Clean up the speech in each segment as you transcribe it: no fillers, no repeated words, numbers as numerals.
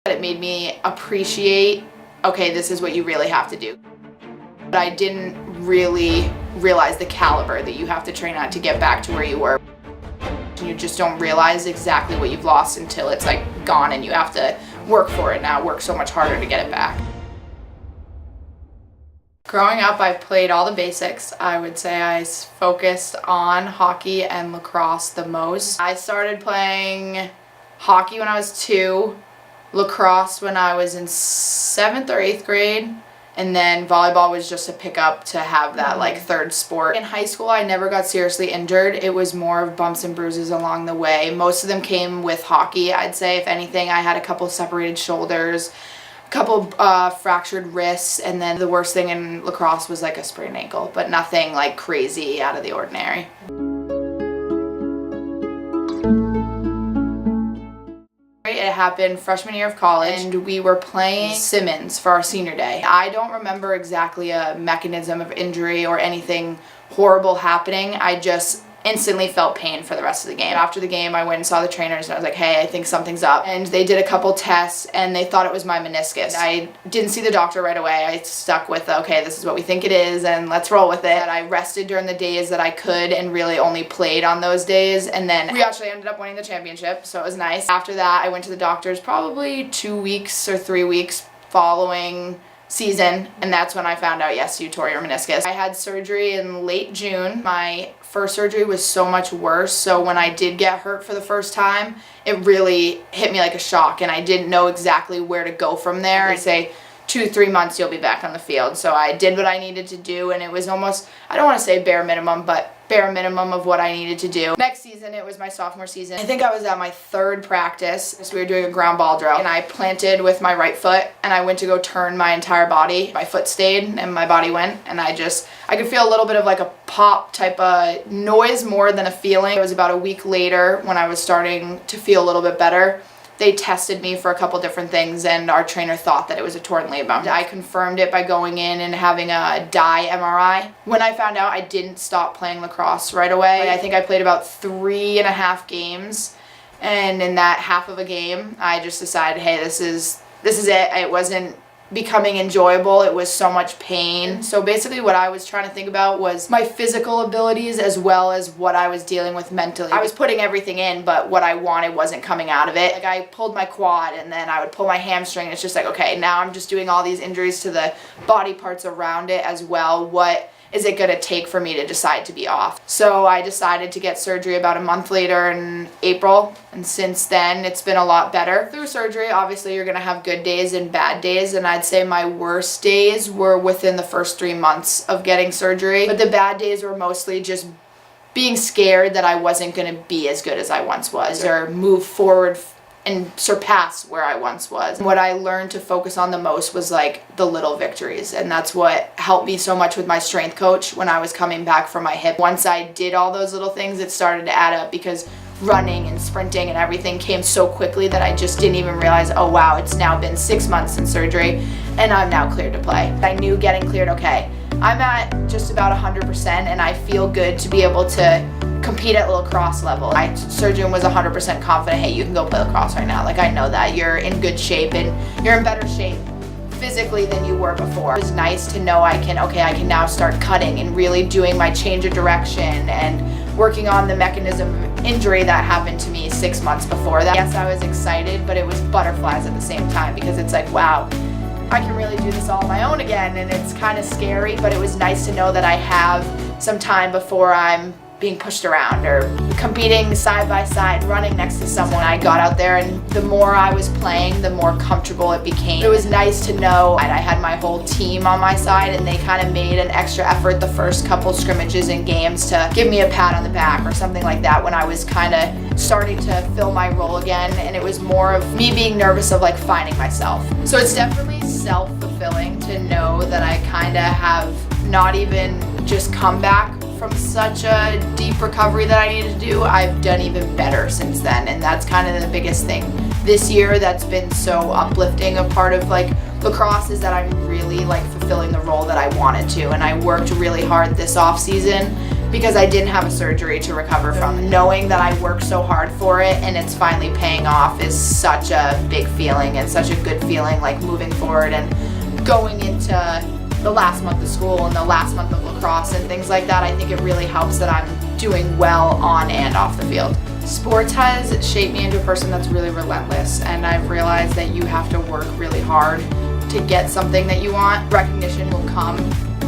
It made me appreciate, okay, this is what you really have to do. But I didn't really realize the caliber that you have to train at to get back to where you were. You just don't realize exactly what you've lost until it's like gone and you have to work for it now, work so much harder to get it back. Growing up, I played all the basics. I would say I focused on hockey and lacrosse the most. I started playing hockey when I was 2, lacrosse when I was in 7th or 8th grade, and then volleyball was just a pickup to have that like third sport. In high school, I never got seriously injured. It was more of bumps and bruises along the way. Most of them came with hockey, I'd say. If anything, I had a couple separated shoulders, a couple fractured wrists, and then the worst thing in lacrosse was like a sprained ankle, but nothing like crazy out of the ordinary. It happened freshman year of college, and we were playing Simmons for our senior day. I don't remember exactly a mechanism of injury or anything horrible happening. I just instantly felt pain for the rest of the game. After the game, I went and saw the trainers and I was like, hey, I think something's up. And they did a couple tests and they thought it was my meniscus. I didn't see the doctor right away. I stuck with, okay, this is what we think it is and let's roll with it. I rested during the days that I could and really only played on those days. And then we actually ended up winning the championship, so it was nice. After that, I went to the doctors probably 2 weeks or 3 weeks following season, and that's when I found out, yes, you tore your meniscus. I had surgery in late June. My first surgery was so much worse, so when I did get hurt for the first time, it really hit me like a shock, and I didn't know exactly where to go from there. They say 2-3 months you'll be back on the field, so I did what I needed to do, and it was almost, I don't want to say bare minimum, but bare minimum of what I needed to do. Next season, it was my sophomore season. I think I was at my 3rd practice. So we were doing a ground ball drill, and I planted with my right foot, and I went to go turn my entire body. My foot stayed, and my body went, and I could feel a little bit of like a pop type of noise more than a feeling. It was about a week later when I was starting to feel a little bit better. They tested me for a couple different things, and our trainer thought that it was a torn labrum. I confirmed it by going in and having a dye MRI. When I found out, I didn't stop playing lacrosse right away. I think I played about 3.5 games, and in that half of a game, I just decided, hey, this is it. It wasn't becoming enjoyable. It was so much pain. So basically what I was trying to think about was my physical abilities as well as what I was dealing with mentally. I was putting everything in, but what I wanted wasn't coming out of it. Like I pulled my quad and then I would pull my hamstring. It's just like, okay, now I'm just doing all these injuries to the body parts around it as well. What is it going to take for me to decide to be off? So I decided to get surgery about a month later in April, and since then it's been a lot better. Through surgery, obviously you're going to have good days and bad days, and I'd say my worst days were within the first 3 months of getting surgery, but the bad days were mostly just being scared that I wasn't going to be as good as I once was or move forward and surpass where I once was. What I learned to focus on the most was like the little victories, and that's what helped me so much with my strength coach when I was coming back from my hip. Once I did all those little things, it started to add up because running and sprinting and everything came so quickly that I just didn't even realize, oh wow, it's now been 6 months since surgery and I'm now cleared to play. I knew getting cleared, okay, I'm at just about 100% and I feel good to be able to compete at lacrosse level. My surgeon was 100% confident, hey, you can go play lacrosse right now. Like, I know that you're in good shape and you're in better shape physically than you were before. It was nice to know I can now start cutting and really doing my change of direction and working on the mechanism of injury that happened to me 6 months before that. Yes, I was excited, but it was butterflies at the same time because it's like, wow, I can really do this all on my own again, and it's kind of scary, but it was nice to know that I have some time before I'm being pushed around or competing side by side, running next to someone. I got out there, and the more I was playing, the more comfortable it became. It was nice to know I had my whole team on my side, and they kind of made an extra effort the first couple scrimmages and games to give me a pat on the back or something like that when I was kind of starting to fill my role again, and it was more of me being nervous of like finding myself. So it's definitely self-fulfilling to know that I kind of have not even just come back from such a deep recovery that I needed to do. I've done even better since then, and that's kind of the biggest thing this year that's been so uplifting. A part of like lacrosse is that I'm really like fulfilling the role that I wanted to, and I worked really hard this off season because I didn't have a surgery to recover from. Knowing that I worked so hard for it and it's finally paying off is such a big feeling and such a good feeling, like moving forward and going into the last month of school and the last month of lacrosse and things like that. I think it really helps that I'm doing well on and off the field. Sports has shaped me into a person that's really relentless, and I've realized that you have to work really hard to get something that you want. Recognition will come,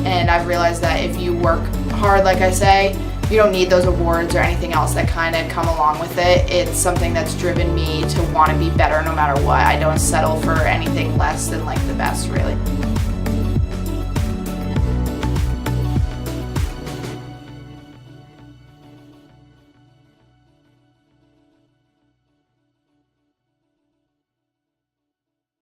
and I've realized that if you work hard, like I say, you don't need those awards or anything else that kind of come along with it. It's something that's driven me to want to be better no matter what. I don't settle for anything less than like the best, really.